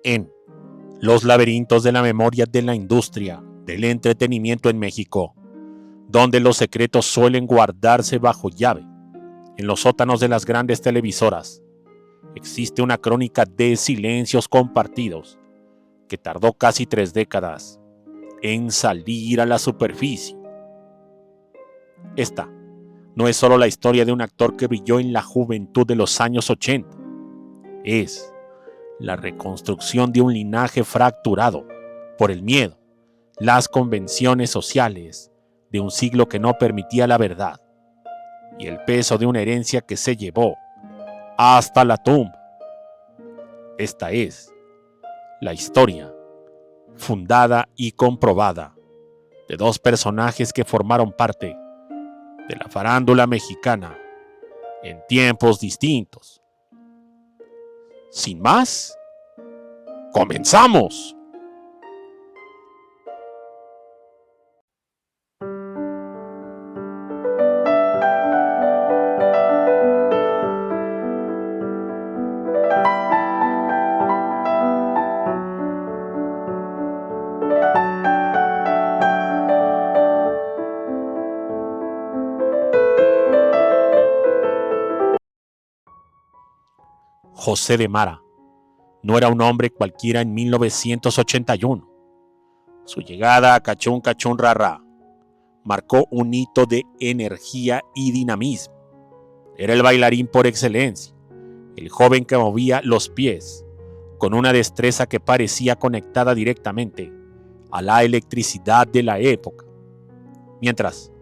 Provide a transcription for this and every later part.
en Los laberintos de la memoria de la industria del entretenimiento en México, donde los secretos suelen guardarse bajo llave, en los sótanos de las grandes televisoras, existe una crónica de silencios compartidos que tardó casi 3 décadas en salir a la superficie. Esta no es solo la historia de un actor que brilló en la juventud de los años 80, es la reconstrucción de un linaje fracturado por el miedo, las convenciones sociales de un siglo que no permitía la verdad y el peso de una herencia que se llevó hasta la tumba. Esta es la historia fundada y comprobada de dos personajes que formaron parte de la farándula mexicana en tiempos distintos. Sin más, ¡comenzamos! José de Mara no era un hombre cualquiera en 1981. Su llegada a Cachún Cachún Rarrá marcó un hito de energía y dinamismo. Era el bailarín por excelencia, el joven que movía los pies con una destreza que parecía conectada directamente a la electricidad de la época. Mientras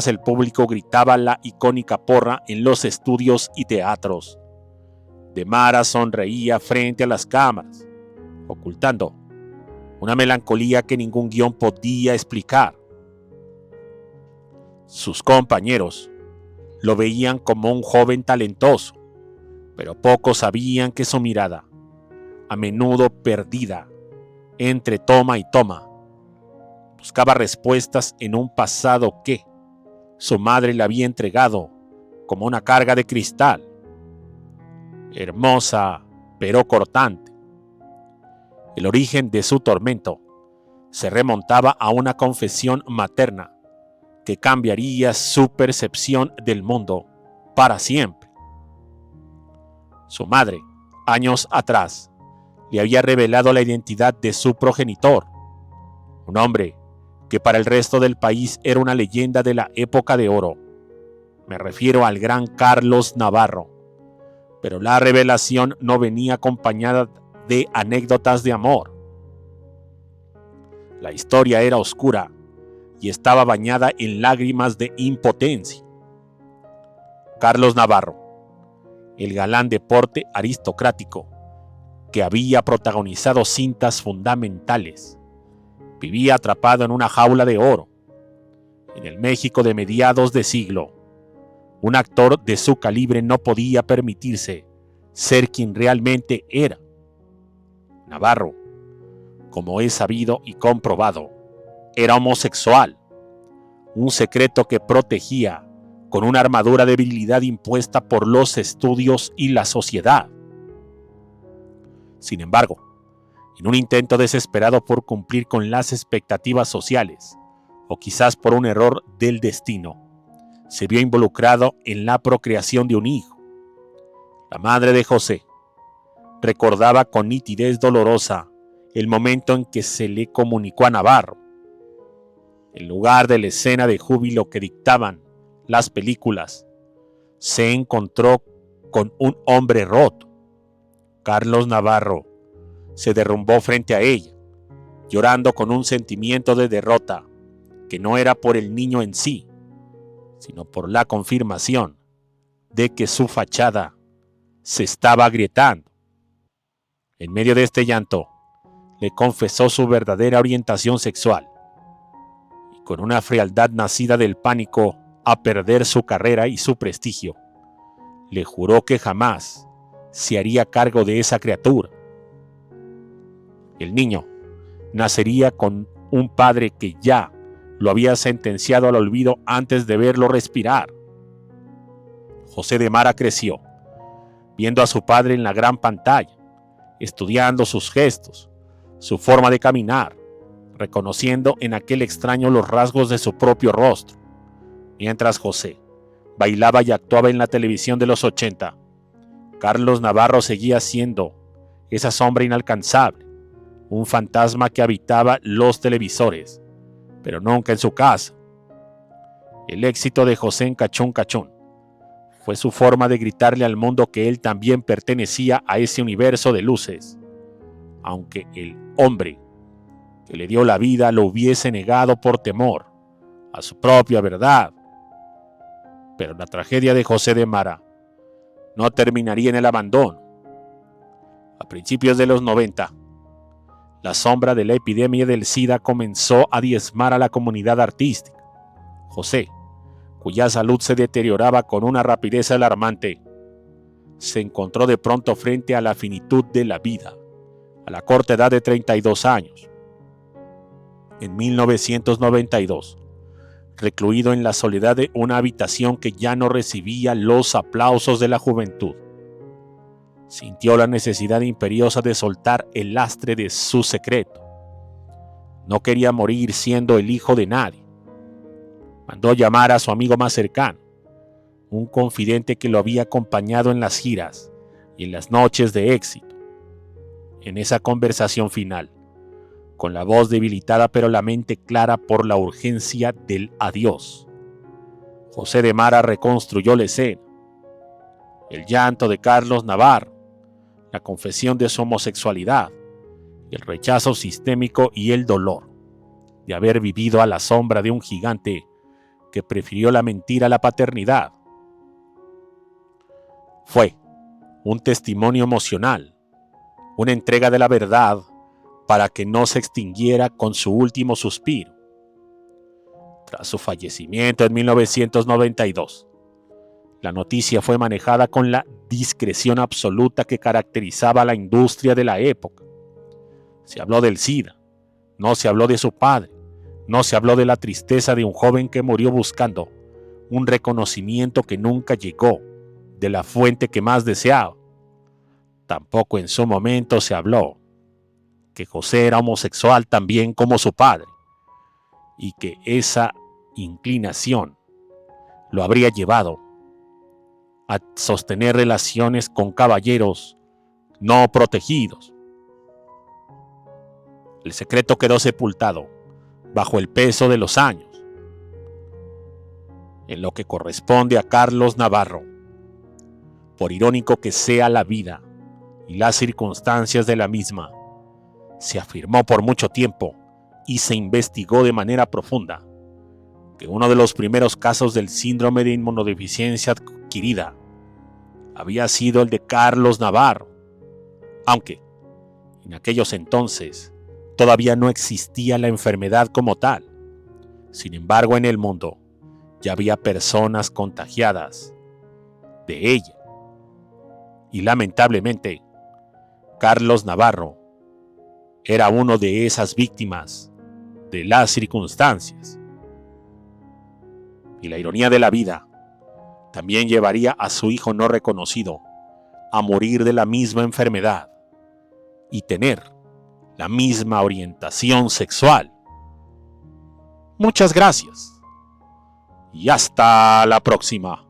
el público gritaba la icónica porra en los estudios y teatros, de Mara sonreía frente a las cámaras, ocultando una melancolía que ningún guión podía explicar. Sus compañeros lo veían como un joven talentoso, pero pocos sabían que su mirada, a menudo perdida entre toma y toma, buscaba respuestas en un pasado que su madre le había entregado como una carga de cristal, hermosa pero cortante. El origen de su tormento se remontaba a una confesión materna que cambiaría su percepción del mundo para siempre. Su madre, años atrás, le había revelado la identidad de su progenitor, un hombre que para el resto del país era una leyenda de la época de oro. Me refiero al gran Carlos Navarro. Pero la revelación no venía acompañada de anécdotas de amor. La historia era oscura y estaba bañada en lágrimas de impotencia. Carlos Navarro, el galán de porte aristocrático que había protagonizado cintas fundamentales, vivía atrapado en una jaula de oro. En el México de mediados de siglo, un actor de su calibre no podía permitirse ser quien realmente era. Navarro, como es sabido y comprobado, era homosexual, un secreto que protegía con una armadura de virilidad impuesta por los estudios y la sociedad. Sin embargo, en un intento desesperado por cumplir con las expectativas sociales, o quizás por un error del destino, se vio involucrado en la procreación de un hijo. La madre de José recordaba con nitidez dolorosa el momento en que se le comunicó a Navarro. En lugar de la escena de júbilo que dictaban las películas, se encontró con un hombre roto. Carlos Navarro se derrumbó frente a ella, llorando con un sentimiento de derrota que no era por el niño en sí, sino por la confirmación de que su fachada se estaba agrietando. En medio de este llanto, le confesó su verdadera orientación sexual, y con una frialdad nacida del pánico a perder su carrera y su prestigio, le juró que jamás se haría cargo de esa criatura. El niño nacería con un padre que ya lo había sentenciado al olvido antes de verlo respirar. José de Mara creció, viendo a su padre en la gran pantalla, estudiando sus gestos, su forma de caminar, reconociendo en aquel extraño los rasgos de su propio rostro. Mientras José bailaba y actuaba en la televisión de los 80, Carlos Navarro seguía siendo esa sombra inalcanzable, un fantasma que habitaba los televisores, pero nunca en su casa. El éxito de José en Cachún Cachún fue su forma de gritarle al mundo que él también pertenecía a ese universo de luces, aunque el hombre que le dio la vida lo hubiese negado por temor a su propia verdad. Pero la tragedia de José de Mara no terminaría en el abandono. A principios de los 90, la sombra de la epidemia del SIDA comenzó a diezmar a la comunidad artística. José, cuya salud se deterioraba con una rapidez alarmante, se encontró de pronto frente a la finitud de la vida, a la corta edad de 32 años. En 1992, recluido en la soledad de una habitación que ya no recibía los aplausos de la juventud, sintió la necesidad imperiosa de soltar el lastre de su secreto. No quería morir siendo el hijo de nadie. Mandó llamar a su amigo más cercano, un confidente que lo había acompañado en las giras y en las noches de éxito. En esa conversación final, con la voz debilitada pero la mente clara por la urgencia del adiós, José de Mara reconstruyó la escena. El llanto de Carlos Navarro, la confesión de su homosexualidad, el rechazo sistémico y el dolor de haber vivido a la sombra de un gigante que prefirió la mentira a la paternidad. Fue un testimonio emocional, una entrega de la verdad para que no se extinguiera con su último suspiro. Tras su fallecimiento en 1992, la noticia fue manejada con la discreción absoluta que caracterizaba a la industria de la época. Se habló del SIDA, no se habló de su padre, no se habló de la tristeza de un joven que murió buscando un reconocimiento que nunca llegó de la fuente que más deseaba. Tampoco en su momento se habló que José era homosexual también como su padre y que esa inclinación lo habría llevado a sostener relaciones con caballeros no protegidos. El secreto quedó sepultado bajo el peso de los años. En lo que corresponde a Carlos Navarro, por irónico que sea la vida y las circunstancias de la misma, se afirmó por mucho tiempo y se investigó de manera profunda que uno de los primeros casos del síndrome de inmunodeficiencia adquirida había sido el de Carlos Navarro, aunque en aquellos entonces todavía no existía la enfermedad como tal. Sin embargo, en el mundo ya había personas contagiadas de ella. Y lamentablemente, Carlos Navarro era uno de esas víctimas de las circunstancias. Y la ironía de la vida también llevaría a su hijo no reconocido a morir de la misma enfermedad y tener la misma orientación sexual. Muchas gracias y hasta la próxima.